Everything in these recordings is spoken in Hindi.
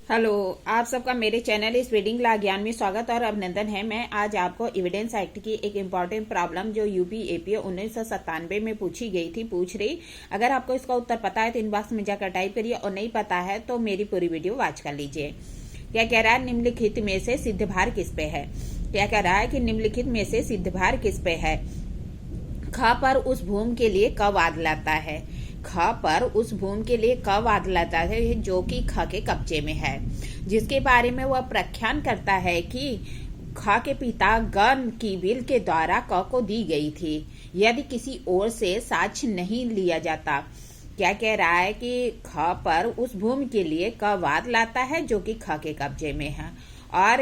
हेलो, आप सबका मेरे चैनल इस रीडिंग ला ज्ञान में स्वागत और अभिनंदन है। मैं आज आपको एविडेंस एक्ट की एक इम्पॉर्टेंट प्रॉब्लम जो यूपी एपीओ 1997 में पूछी गई थी पूछ रही। अगर आपको इसका उत्तर पता है तो इनबॉक्स में जाकर टाइप करिए और नहीं पता है तो मेरी पूरी वीडियो वॉच कर लीजिए। क्या कह रहा है, निम्नलिखित में से सिद्ध भार किस पे है। क्या कह रहा है कि निम्नलिखित में से सिद्ध भार किस पे है। ख पर उस भूमि के लिए क वाद लाता है। ख पर उस भूमि के लिए क वाद लाता है जो कि ख के कब्जे में है, जिसके बारे में वह प्रख्यान करता है कि ख के पिता गण की बिल के द्वारा क को दी गई थी यदि किसी और से साक्ष्य नहीं लिया जाता। क्या कह रहा है कि ख पर उस भूमि के लिए क वाद लाता है जो कि ख के कब्जे में है और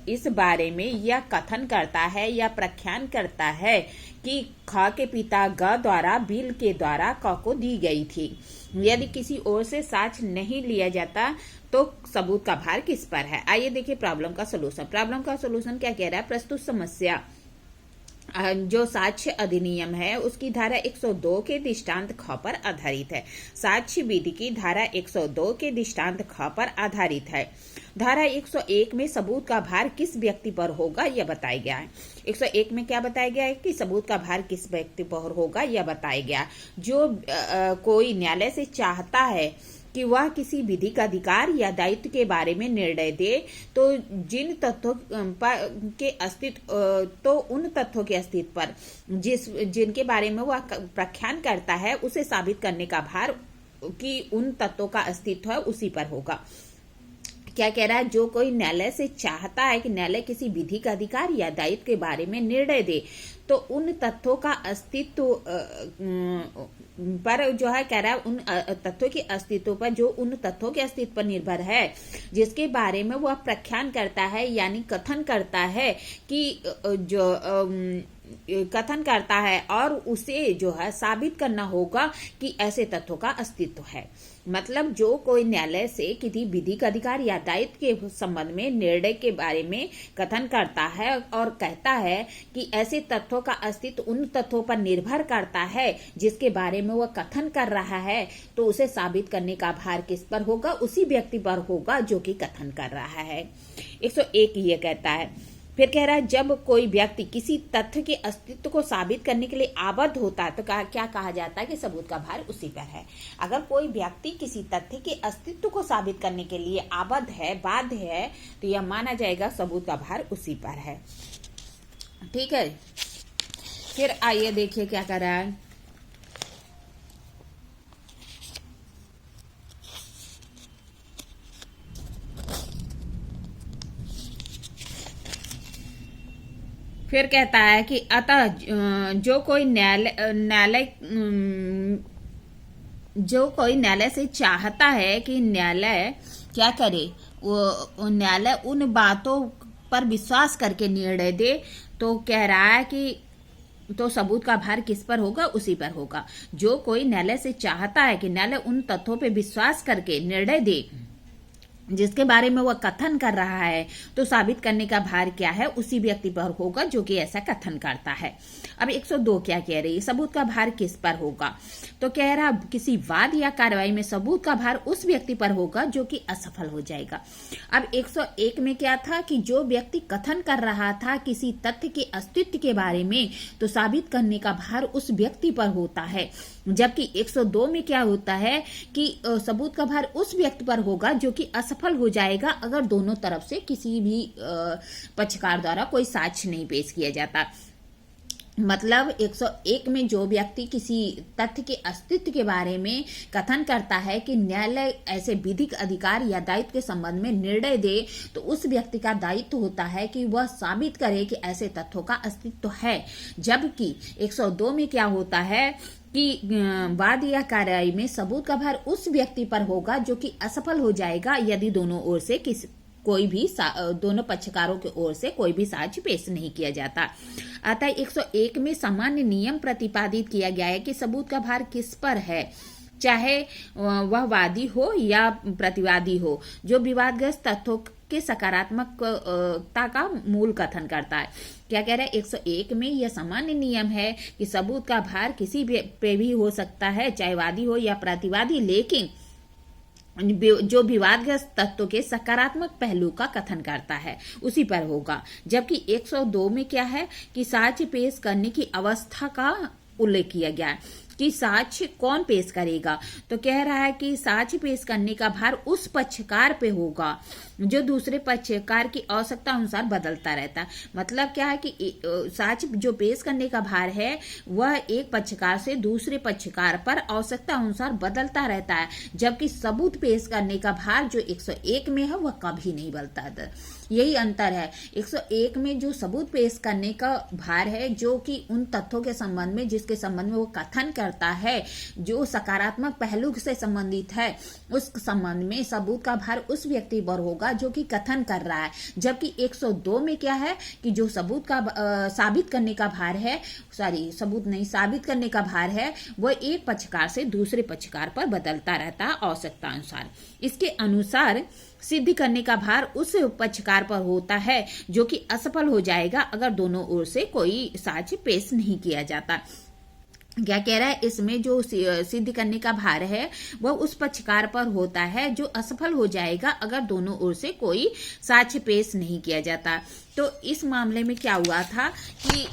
इस बारे में यह कथन करता है या प्रख्यान करता है कि ख के पिता ग द्वारा बिल के द्वारा क को दी गई थी। यदि किसी और से साक्ष्य नहीं लिया जाता तो सबूत का भार किस पर है। आइए देखिए प्रॉब्लम का सोल्यूशन। प्रॉब्लम का सोल्यूशन क्या कह रहा है, प्रस्तुत समस्या जो साक्ष्य अधिनियम है उसकी धारा 102 के दृष्टांत ख पर आधारित है। साक्ष्य विधि की धारा 102 के दृष्टांत ख पर आधारित है। धारा 101 में सबूत का भार किस व्यक्ति पर होगा यह बताया गया है। 101 में क्या बताया गया है कि सबूत का भार किस व्यक्ति पर होगा यह बताया गया। जो कोई न्यायालय से चाहता है कि वह किसी विधिक अधिकार या दायित्व के बारे में निर्णय दे तो जिन तथ्यों के अस्तित्व तो उन तथ्यों के अस्तित्व पर जिनके बारे में वह प्रख्यान करता है उसे साबित करने का भार कि उन तथ्यों का अस्तित्व है उसी पर होगा। क्या कह रहा है, जो कोई न्यायालय से चाहता है कि न्यायालय किसी विधिक अधिकार या दायित्व के बारे में निर्णय दे तो उन तथ्यों का अस्तित्व पर जो है कह रहा है उन तथ्यों के अस्तित्व पर जो उन तथ्यों के अस्तित्व पर निर्भर है जिसके बारे में वह प्रख्यान करता है यानी कथन करता है कि जो कथन करता है और उसे जो है साबित करना होगा कि ऐसे तथ्यों का अस्तित्व है। मतलब जो कोई न्यायालय से किसी विधिक अधिकार या दायित्व के संबंध में निर्णय के बारे में कथन करता है और कहता है कि ऐसे तथ्यों का अस्तित्व उन तथ्यों पर निर्भर करता है जिसके बारे में वह कथन कर रहा है तो उसे साबित करने का भार किस पर होगा, उसी व्यक्ति पर होगा जो कि कथन कर रहा है। 101 ये कहता है। फिर कह रहा है, जब कोई व्यक्ति किसी तथ्य के अस्तित्व को साबित करने के लिए आबद्ध होता है तो क्या कहा जाता है कि सबूत का भार उसी पर है। अगर कोई व्यक्ति किसी तथ्य के अस्तित्व को साबित करने के लिए आबद्ध है, बाध्य है, तो यह माना जाएगा सबूत का भार उसी पर है। ठीक है, फिर आइए देखिए क्या कर रहा है। फिर कहता है कि अतः जो कोई न्यायालय से चाहता है कि न्यायालय क्या करे, वो न्यायालय उन बातों पर विश्वास करके निर्णय दे तो कह रहा है कि तो सबूत का भार किस पर होगा, उसी पर होगा। जो कोई न्यायालय से चाहता है कि न्यायालय उन तथ्यों पर विश्वास करके निर्णय दे जिसके बारे में वह कथन कर रहा है तो साबित करने का भार क्या है, उसी व्यक्ति पर होगा जो कि ऐसा कथन करता है। अब 102 क्या कह रही है, सबूत का भार किस पर होगा। तो कह रहा किसी वाद या कार्रवाई में सबूत का भार उस व्यक्ति पर होगा जो कि असफल हो जाएगा। अब 101 में क्या था कि जो व्यक्ति कथन कर रहा था किसी तथ्य के अस्तित्व के बारे में तो साबित करने का भार उस व्यक्ति पर होता है, जबकि 102 में क्या होता है कि सबूत का भार उस व्यक्ति पर होगा जो कि असफल हो जाएगा अगर दोनों तरफ से किसी भी पक्षकार द्वारा कोई साक्ष्य नहीं पेश किया जाता। मतलब 101 में जो व्यक्ति किसी तथ्य के अस्तित्व के बारे में कथन करता है कि न्यायालय ऐसे विधिक अधिकार या दायित्व के संबंध में निर्णय दे तो उस व्यक्ति का दायित्व होता है कि वह साबित करे कि ऐसे तथ्यों का अस्तित्व है। जबकि 102 में क्या होता है कि वाद या कार्रवाई में सबूत का भार उस व्यक्ति पर होगा जो कि असफल हो जाएगा यदि दोनों ओर से दोनों पक्षकारों की ओर से कोई भी साक्ष्य पेश नहीं किया जाता। अतः 101 में सामान्य नियम प्रतिपादित किया गया है कि सबूत का भार किस पर है, चाहे वह वादी हो या प्रतिवादी हो, जो विवादग्रस्त तथ्यों के सकारात्मकता का मूल कथन करता है। क्या कह रहा है, 101 में यह सामान्य नियम है कि सबूत का भार किसी पे भी हो सकता है, चाहे वादी हो या प्रतिवादी, लेकिन जो विवादग्रस्त तत्व के सकारात्मक पहलू का कथन करता है उसी पर होगा। जबकि 102 में क्या है कि साक्ष्य पेश करने की अवस्था का उल्लेख किया गया है कि साक्ष्य कौन पेश करेगा। तो कह रहा है कि साक्ष्य पेश करने का भार उस पक्षकार पे होगा जो दूसरे पक्षकार की आवश्यकता अनुसार बदलता रहता है। मतलब क्या है कि साक्ष्य जो पेश करने का भार है वह एक पक्षकार से दूसरे पक्षकार पर आवश्यकता अनुसार बदलता रहता है, जबकि सबूत पेश करने का भार जो 101 में है वह कभी नहीं बदलता था। यही अंतर है। 101 में जो सबूत पेश करने का भार है जो कि उन तथ्यों के संबंध में जिसके संबंध में वो कथन करता है, जो सकारात्मक पहलू से संबंधित है, उस संबंध में सबूत का भार उस व्यक्ति पर होगा जो कि कथन कर रहा है। जबकि 102 में क्या है कि जो सबूत का साबित करने का भार है, साबित करने का भार है वह एक पक्षकार से दूसरे पक्षकार पर बदलता रहता है आवश्यकता अनुसार। इसके अनुसार सिद्ध करने का भार उस पक्षकार पर होता है जो कि असफल हो जाएगा अगर दोनों ओर से कोई साक्ष्य पेश नहीं किया जाता। क्या कह रहा है, इसमें जो सिद्ध करने का भार है वह उस पक्षकार पर होता है जो असफल हो जाएगा अगर दोनों ओर से कोई साक्ष्य पेश नहीं किया जाता। तो इस मामले में क्या हुआ था कि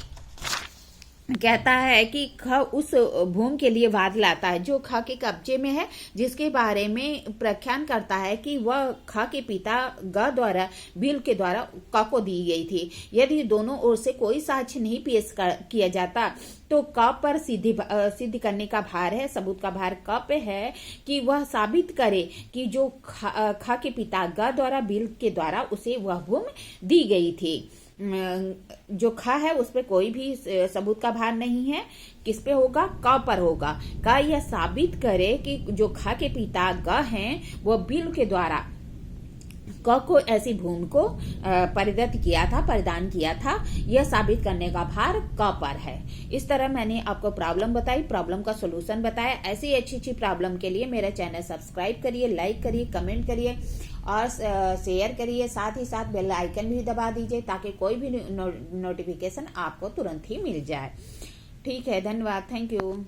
कहता है कि ख उस भूमि के लिए वाद लाता है जो ख के कब्जे में है, जिसके बारे में प्रख्यान करता है कि वह ख के पिता ग द्वारा बिल के द्वारा क को दी गई थी। यदि दोनों ओर से कोई साक्ष्य नहीं पेश किया जाता तो क पर सिद्ध करने का भार है, सबूत का भार क पे है कि वह साबित करे कि जो ख के पिता ग द्वारा बिल के द्वारा उसे वह भूमि दी गई थी। जो ख है उस पर कोई भी सबूत का भार नहीं है, किस पे होगा, क पर होगा। क यह साबित करे कि जो ख के पिता ग हैं वह बिल के द्वारा क को ऐसी भूमि को परिधान किया था। यह साबित करने का भार क पर है। इस तरह मैंने आपको प्रॉब्लम बताई, प्रॉब्लम का सोल्यूशन बताया। ऐसी अच्छी प्रॉब्लम के लिए मेरा चैनल सब्सक्राइब करिए, लाइक करिए, कमेंट करिए और शेयर करिए। साथ ही साथ बेल आइकन भी दबा दीजिए ताकि कोई भी नोटिफिकेशन आपको तुरंत ही मिल जाए। ठीक है, धन्यवाद, थैंक यू।